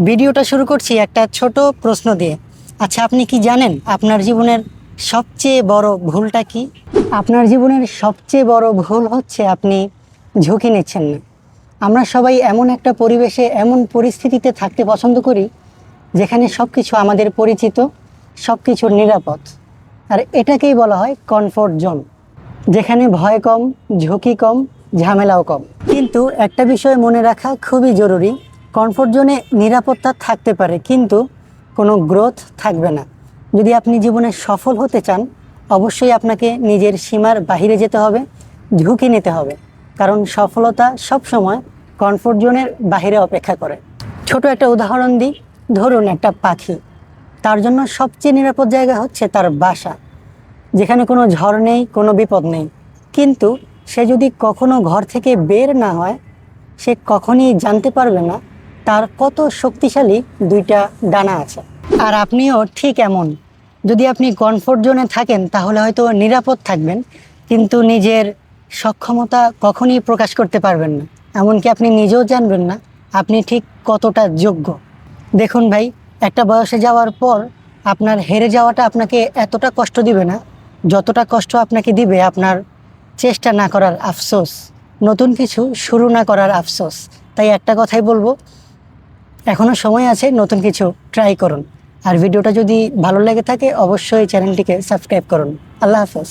ভিডিওটা শুরু করছি একটা ছোট প্রশ্ন দিয়ে। আচ্ছা, আপনি কি জানেন আপনার জীবনের সবচেয়ে বড় ভুলটা কি? আপনার জীবনের সবচেয়ে বড় ভুল হচ্ছে আপনি ঝুঁকি নিচ্ছেন না। আমরা সবাই এমন একটা পরিবেশে, এমন পরিস্থিতিতে থাকতে পছন্দ করি যেখানে সব কিছু আমাদের পরিচিত, সব কিছুর নিরাপদ। আর এটাকেই বলা হয় কমফোর্ট জোন, যেখানে ভয় কম, ঝুঁকি কম, ঝামেলাও কম। কিন্তু একটা বিষয় মনে রাখা খুবই জরুরি, কমফোর্ট জোনে নিরাপত্তা থাকতে পারে কিন্তু কোনো গ্রোথ থাকবে না। যদি আপনি জীবনে সফল হতে চান, অবশ্যই আপনাকে নিজের সীমার বাহিরে যেতে হবে, ঝুঁকি নিতে হবে, কারণ সফলতা সবসময় কমফোর্ট জোনের বাহিরে অপেক্ষা করে। ছোট একটা উদাহরণ দিই, ধরুন একটা পাখি, তার জন্য সবচেয়ে নিরাপদ জায়গা হচ্ছে তার বাসা, যেখানে কোনো ঝড় নেই, কোনো বিপদ নেই। কিন্তু সে যদি কখনো ঘর থেকে বের না হয়, সে কখনই জানতে পারবে না তার কত শক্তিশালী দুইটা ডানা আছে। আর আপনিও ঠিক এমন, যদি আপনি কমফোর্ট জোনে থাকেন তাহলে হয়তো নিরাপদ থাকবেন, কিন্তু নিজের সক্ষমতা কখনই প্রকাশ করতে পারবেন না। এমনকি আপনি নিজেও জানবেন না আপনি ঠিক কতটা যোগ্য। দেখুন ভাই, একটা বয়সে যাওয়ার পর আপনার হেরে যাওয়াটা আপনাকে এতটা কষ্ট দিবে না যতটা কষ্ট আপনাকে দিবে আপনার চেষ্টা না করার আফসোস, নতুন কিছু শুরু না করার আফসোস। তাই একটা কথাই বলবো, এখনও সময় আছে, নতুন কিছু ট্রাই করুন। আর ভিডিওটা যদি ভালো লেগে থাকে অবশ্যই চ্যানেলটিকে সাবস্ক্রাইব করুন। আল্লাহ হাফেজ।